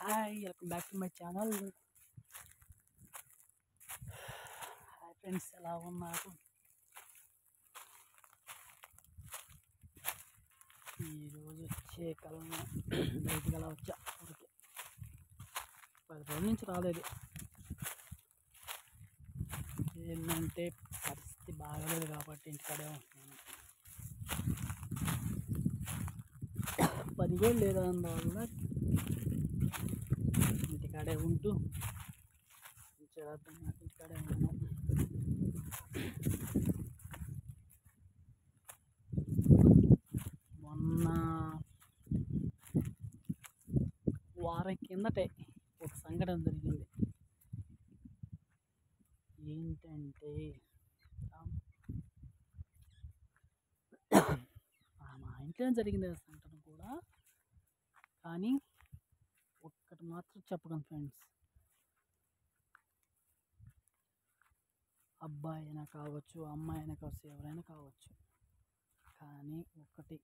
Hi welcome back to my channel. Hi friends, ఎలా ఉన్నారు? ఈరోజు వచ్చే కలన బయటికి అలా వచ్చా. ఊరికి 10 రోజుల నుంచి రాలేదు. ఏంటంటే పరిస్థితి బాగలేదు కాబట్టి ఇంటికాడే ఉంటున్నాను. 10 రోజులు లేదా అందువల్ల ఇంటికాడే ఉంటూ ఇంటికాడే ఉన్నాను. మొన్న వారం కిందటే ఒక సంఘటన జరిగింది. ఏంటంటే మా ఇంట్లో జరిగింది సంఘటన కూడా, కానీ ఒక్కటి మాత్రం చెప్పగలను ఫ్రెండ్స్. అబ్బాయి అయినా కావచ్చు, అమ్మాయి అయినా కావచ్చు, ఎవరైనా కావచ్చు, కానీ ఒకటి,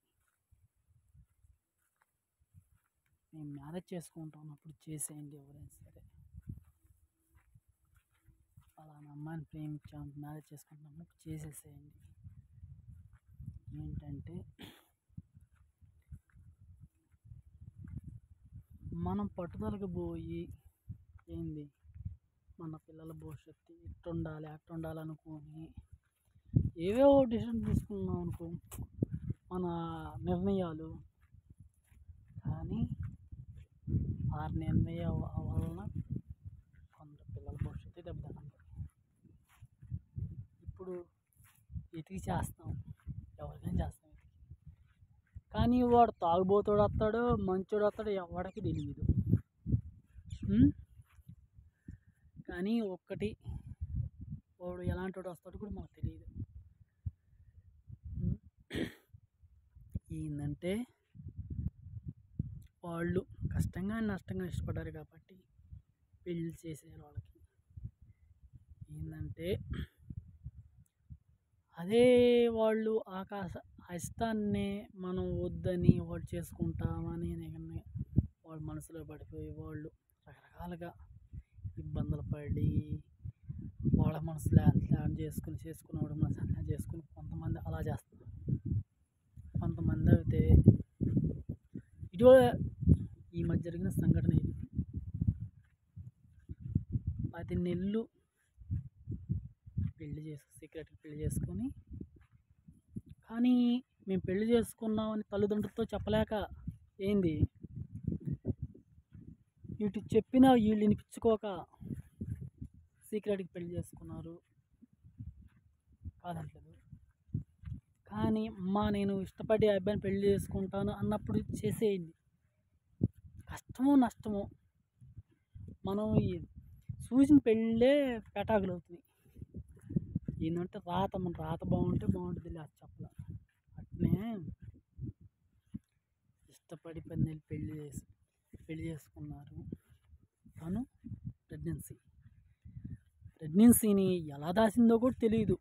మేము మ్యారేజ్ చేసుకుంటున్నప్పుడు చేసేయండి. ఎవరైనా సరే ఫలానా అమ్మాయిని ప్రేమించాము, మ్యారేజ్ చేసుకుంటున్నప్పుడు చేసేసేయండి. ఏంటంటే మనం పట్టుదలకు పోయి ఏంది మన పిల్లల భవిష్యత్తు ఇట్టుండాలి అట్టుండాలి అనుకొని ఏవేవో డిసిషన్ తీసుకున్నాం అనుకో, మన నిర్ణయాలు, కానీ ఆ నిర్ణయం వలన కొందరు పిల్లల భవిష్యత్తు దెబ్బతింటుంది. ఇప్పుడు ఎతికి చేస్తాం, ఎవరికైనా చేస్తాం ఎతికి, కానీ వాడు తాగుబోతోడు వస్తాడు, మంచోడు వస్తాడు, ఎవరికి తెలియదు. కానీ ఒక్కటి, వాడు ఎలాంటి వాడు వస్తాడు కూడా మాకు తెలియదు. ఏంటంటే వాళ్ళు కష్టంగా నష్టంగా ఇష్టపడ్డారు కాబట్టి పెళ్ళి చేసేయాలి వాళ్ళకి. ఏంటంటే అదే వాళ్ళు ఇష్టాన్ని మనం వద్దని వాళ్ళు చేసుకుంటామని వాళ్ళ మనసులో పడిపోయి వాళ్ళు రకరకాలుగా ఇబ్బందులు పడి వాళ్ళ మనసులో చేసుకునేవాడు మనసు అర్థం చేసుకుని కొంతమంది అలా చేస్తారు. కొంతమంది అయితే ఈ మధ్య జరిగిన సంఘటన ఇది. 10 నెలలు సీక్రెట్గా పెళ్లి చేసుకొని, కానీ మేము పెళ్లి చేసుకున్నామని తల్లిదండ్రులతో చెప్పలేక ఏంది ఇటు చెప్పినా వీళ్ళు వినిపించుకోక సీక్రెట్గా పెళ్లి చేసుకున్నారు. కాదంటలేదు, కానీ నేను ఇష్టపడి అబ్బాయిని పెళ్లి చేసుకుంటాను అన్నప్పుడు చేసేయండి. కష్టమో నష్టమో మనం చూసిన పెళ్ళే పెటాకులు అవుతుంది. ఏంటంటే మన రాత బాగుంటే బాగుంటుంది, అది చెప్పలే. అట్నే ఇష్టపడి 10 నెలలు పెళ్లి చేసుకున్నారు. తను ప్రెగ్నెన్సీని ఎలా దాచిందో కూడా తెలియదు.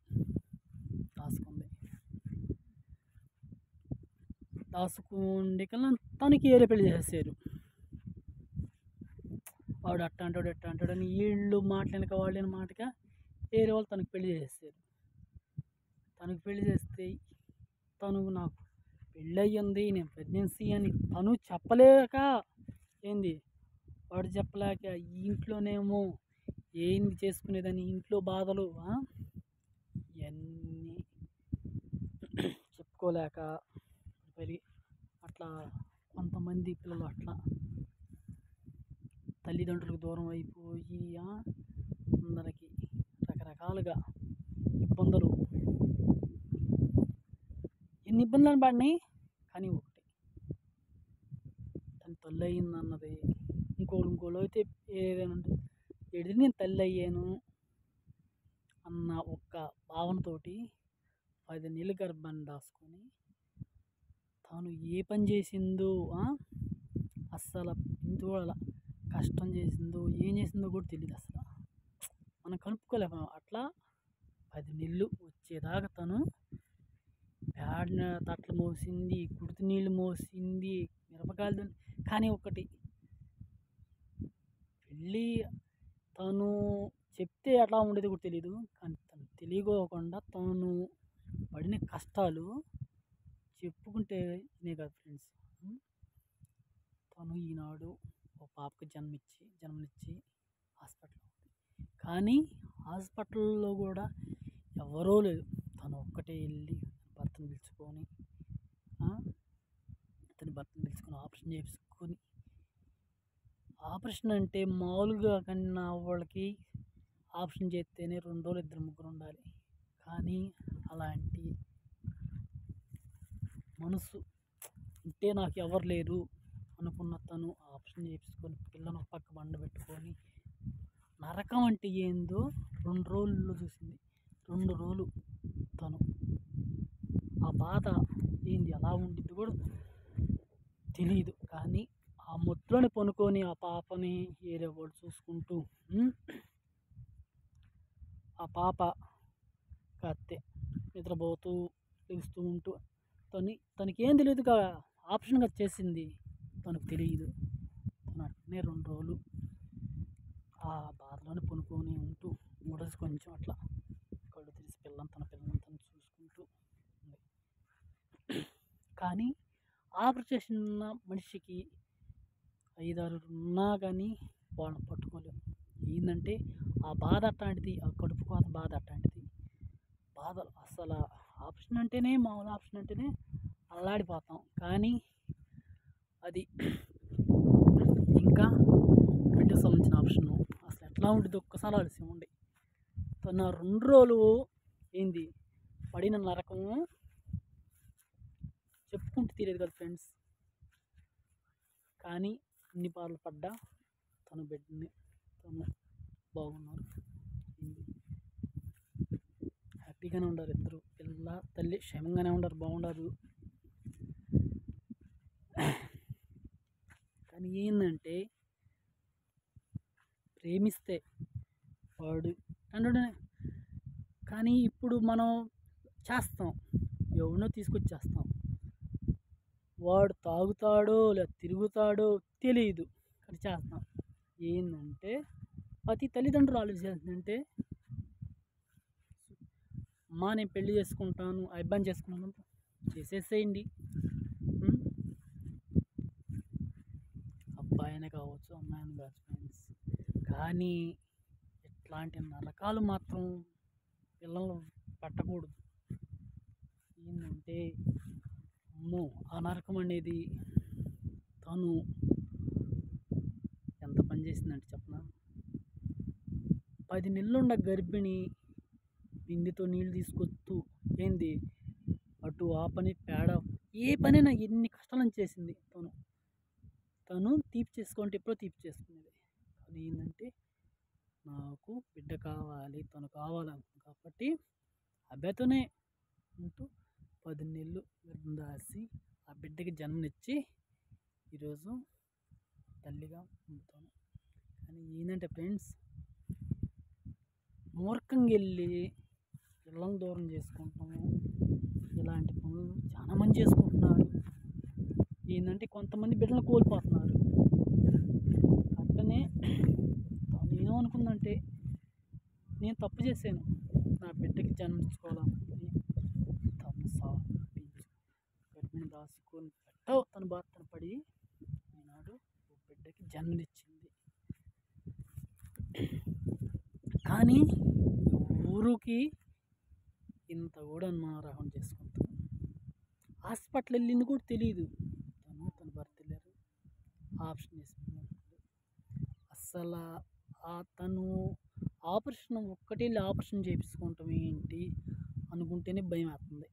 దాచుకుండే కన్నా తనకి ఏరే పెళ్లి చేసేసారు. వాడు అట్ట అంటాడు ఎట్ట అంటాడు అని వీళ్ళు మాట్లాడక వాళ్ళని మాటగా వేరే వాళ్ళు తనకు పెళ్లి చేసేసారు. తనకు పెళ్లి చేస్తే తను నాకు పెళ్ళి అయ్యింది, నేను ప్రెగ్నెన్సీ అని తను చెప్పలేక ఏంది వాడు చెప్పలేక ఇంట్లోనేమో ఏంది చేసుకునేదని ఇంట్లో బాధలు ఇవన్నీ చెప్పుకోలేక అట్లా కొంతమంది పిల్లలు అట్లా తల్లిదండ్రులకు దూరం అయిపోయి అందరికీ రకరకాలుగా ఇబ్బందులు, ఎన్ని ఇబ్బందులు పడినాయి. కానీ ఒకటి, తను తల్లి అయిందన్నది ఇంకోళ్ళు అయితే ఏదైనా ఎడిది నేను తల్లి అయ్యాను అన్న ఒక్క భావనతోటి 10 నెలలు గర్భాన్ని దాచుకొని తాను ఏ పని చేసిందో అస్సలు ఇంట్లో కష్టం చేసిందో ఏం చేసిందో కూడా తెలియదు. అసలు మనం కనుక్కోలేము. అట్లా 10 నెలలు వచ్చేదాకా తను బ్యాడ్ తట్లు మోసింది, కుడితి నీళ్ళు మోసింది, మిరపకాయలు. కానీ ఒకటి, వెళ్ళి తను చెప్తే ఎట్లా ఉండేది కూడా తెలీదు. కానీ తను తెలియకోకుండా తను పడిన కష్టాలు చెప్పుకుంటే ఇనే కాదు ఫ్రెండ్స్. తను ఈనాడు ఒక పాపకి జన్మనిచ్చి హాస్పిటల్లో ఉంది. కానీ హాస్పిటల్లో కూడా ఎవరో లేదు. తను ఒక్కటే వెళ్ళి భర్తను పిలుచుకొని ఆపరేషన్ చేయించుకొని, ఆపరేషన్ అంటే మామూలుగా కన్నా వాళ్ళకి ఆపరేషన్ చేస్తేనే 2 రోజులు 2, 3 ఉండాలి. కానీ అలాంటి మనసు అంటే నాకు ఎవరు లేరు అనుకున్న తను ఆపరేషన్ చేయించుకొని పిల్లను ఒక పక్క పండబెట్టుకొని నరకం అంటే ఏందో 2 రోజుల్లో చూసింది. 2 రోజులు తను ఆ బాధ ఏంది ఎలా ఉండిద్ది కూడా తెలియదు. కానీ ఆ మొత్తులోనే పనుకొని ఆ పాపని ఏరే వాళ్ళు చూసుకుంటూ ఆ పాప కత్తే నిద్రపోతూ తెలుస్తూ ఉంటూ తనకేం తెలియదు కదా, ఆప్షన్ కదా చేసింది, తనకు తెలియదు. తను అట్నే 2 రోజులు ఆ బాధలోనే పనుకొని ఉంటూ 3 రోజు కొంచెం అట్లా కళ్ళు తెరిచి తన పిల్లని తను చూసుకుంటూ ఉంది. కానీ ఆపరేషన్ ఉన్న మనిషికి 5, 6 ఉన్నా కానీ వాళ్ళని పట్టుకోలేము. ఏంటంటే ఆ బాధ అట్లాంటిది, ఆ కడుపు కోత బాధ అట్లాంటిది. బాధలు అసలు ఆప్షన్ అంటేనే మామూలు ఆప్షన్ అంటేనే అల్లాడిపోతాం. కానీ అది ఇంకా బిడ్డకు సంబంధించిన ఆప్షను అసలు ఎట్లా ఉంటుంది ఒక్కసారి ఆలోచించండి. తన 2 రోజులు ఏంది పడిన నరకము చెప్పుకుంటూ తీరేది కదా ఫ్రెండ్స్. కానీ అన్ని బాధలు పడ్డా తను బిడ్డని తను బాగున్నారు, హ్యాపీగానే ఉండరు. ఇద్దరు పిల్ల తల్లి క్షేమంగానే ఉండరు, బాగుండరు. కానీ ఏంటంటే ప్రేమిస్తే వాడు అంటే, కానీ ఇప్పుడు మనం చేస్తాం, ఎవరినో తీసుకొచ్చేస్తాం, వాడు తాగుతాడో లేదా తిరుగుతాడో తెలియదు కానీ చేస్తాం. ఏంటంటే ప్రతి తల్లిదండ్రులు ఆలోచించాల్సిందంటే, అమ్మా నేను పెళ్లి చేసుకుంటాను, ఆ ఇబ్బంది చేసుకున్నాను చేసేసేయండి. అబ్బాయినే కావచ్చు అమ్మాయిని కావచ్చు ఫ్రెండ్స్. కానీ ఇట్లాంటి నరకాలు మాత్రం పిల్లలు పట్టకూడదు. ఏంటంటే అమ్మో ఆ నరకం అనేది తను ఎంత పని చేసిందంటే చెప్పనా, 10 నెలలున్న గర్భిణి బిందెతో నీళ్ళు తీసుకొస్తూ ఏంది అటు ఆ పని పేడ ఏ పనైనా ఎన్ని కష్టాలను చేసింది. తను తీపి చేసుకుంటే ఎప్పుడో తీపి చేసుకునేది. కానీ ఏంటంటే నాకు బిడ్డ కావాలి, తను కావాలనుకుంది కాబట్టి అబ్బాయితోనే ఉంటూ 10 నెలలు గర్భం దాసి ఆ బిడ్డకి జన్మనిచ్చి ఈరోజు తల్లిగా ఉంటాను. కానీ ఏంటంటే ఫ్రెండ్స్, మూర్ఖంగా వెళ్ళి పిల్లలను దూరం చేసుకుంటాము. ఇలాంటి పనులు చాలామంది చేసుకుంటున్నారు. ఏంటంటే కొంతమంది బిడ్డలను కోల్పోతున్నారు. అట్లనే తను ఏమనుకుందంటే నేను తప్పు చేశాను, నా బిడ్డకి జన్మించుకోవాలనుకుంది. తను గర్భిణి దాచుకొని తన భర్తను పడి ఈనాడు బిడ్డకి జన్మనిచ్చింది. కానీ ఊరికి ఇంత కూడా అనుమానం చేసుకుంటాను. హాస్పిటల్ వెళ్ళింది కూడా తెలియదు. తన భర్త వెళ్ళారు, ఆపరేషన్ చేసుకున్నాడు. అసలు తను ఆపరేషన్ ఒక్కటే వెళ్ళి ఆపరేషన్ చేయించుకుంటాం ఏంటి అనుకుంటేనే భయం వేస్తుంది.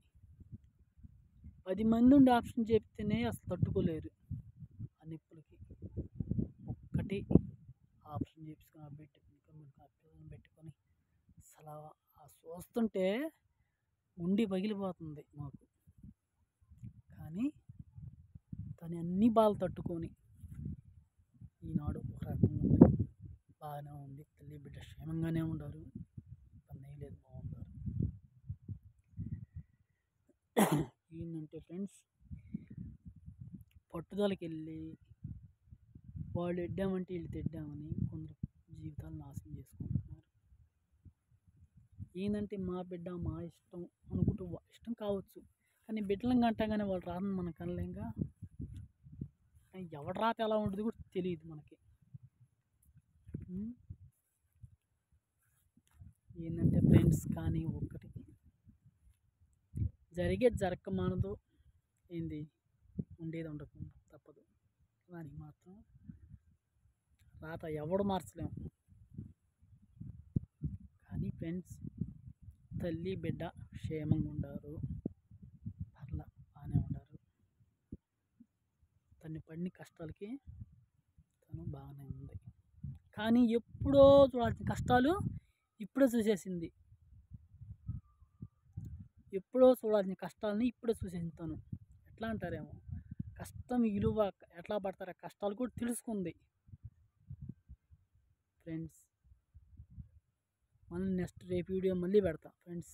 10 మంది ఉండి ఆపరేషన్ చేపితేనే అసలు తట్టుకోలేరు ఆ నొప్పులకి. ఒక్కటి ఆపరేషన్ చేయించుకొని ఆ పిల్లలను పెట్టుకొని అసలు చూస్తుంటే గుండె పగిలిపోతుంది మాకు. కానీ తను అన్ని బాధలు తట్టుకొని ఈనాడు ఒక రకంగా ఉంది, బాగానే ఉంది. తల్లి బిడ్డ క్షేమంగానే ఉండరు, ఇబ్బంది ఏం లేదు, బాగుంటారు. ఏంటంటే ఫ్రెండ్స్, పట్టుదలకి వెళ్ళి వాళ్ళు ఎడ్డామంటే వీళ్ళు తెడ్డామని కొందరు జీవితాలు నాశనం చేసుకుంటున్నారు. ఏంటంటే మా బిడ్డ మా ఇష్టం అనుకుంటూ ఇష్టం కావచ్చు, కానీ బిడ్డలను కంటగానే వాళ్ళు రాదని మనకు అనలేంగా. ఎవడు రాత ఎలా ఉంటుంది కూడా తెలియదు మనకి. ఏంటంటే ఫ్రెండ్స్, కానీ ఒక్కటి జరిగేది జరగక మానదు, ఏంది ఉండేది ఉండకుండా తప్పదు. దానికి మాత్రం రాత ఎవడు మార్చలేము. కానీ ఫ్రెండ్స్, తల్లి బిడ్డ క్షేమంగా ఉండారు, పర్లా బాగానే ఉండారు. తను పడిన కష్టాలకి తను బాగానే ఉంది. కానీ ఎప్పుడో చూడాల్సిన కష్టాలు ఇప్పుడే చూసేసింది. ఎప్పుడో చూడాల్సిన కష్టాలని ఇప్పుడే చూసేసింది తను. ఎట్లా అంటారేమో, కష్టం విలువ ఎట్లా పడతారో కష్టాలు కూడా తెలుసుకుంది. ఫ్రెండ్స్, మళ్ళీ నెక్స్ట్ రేపు వీడియో మళ్ళీ పెడతా ఫ్రెండ్స్.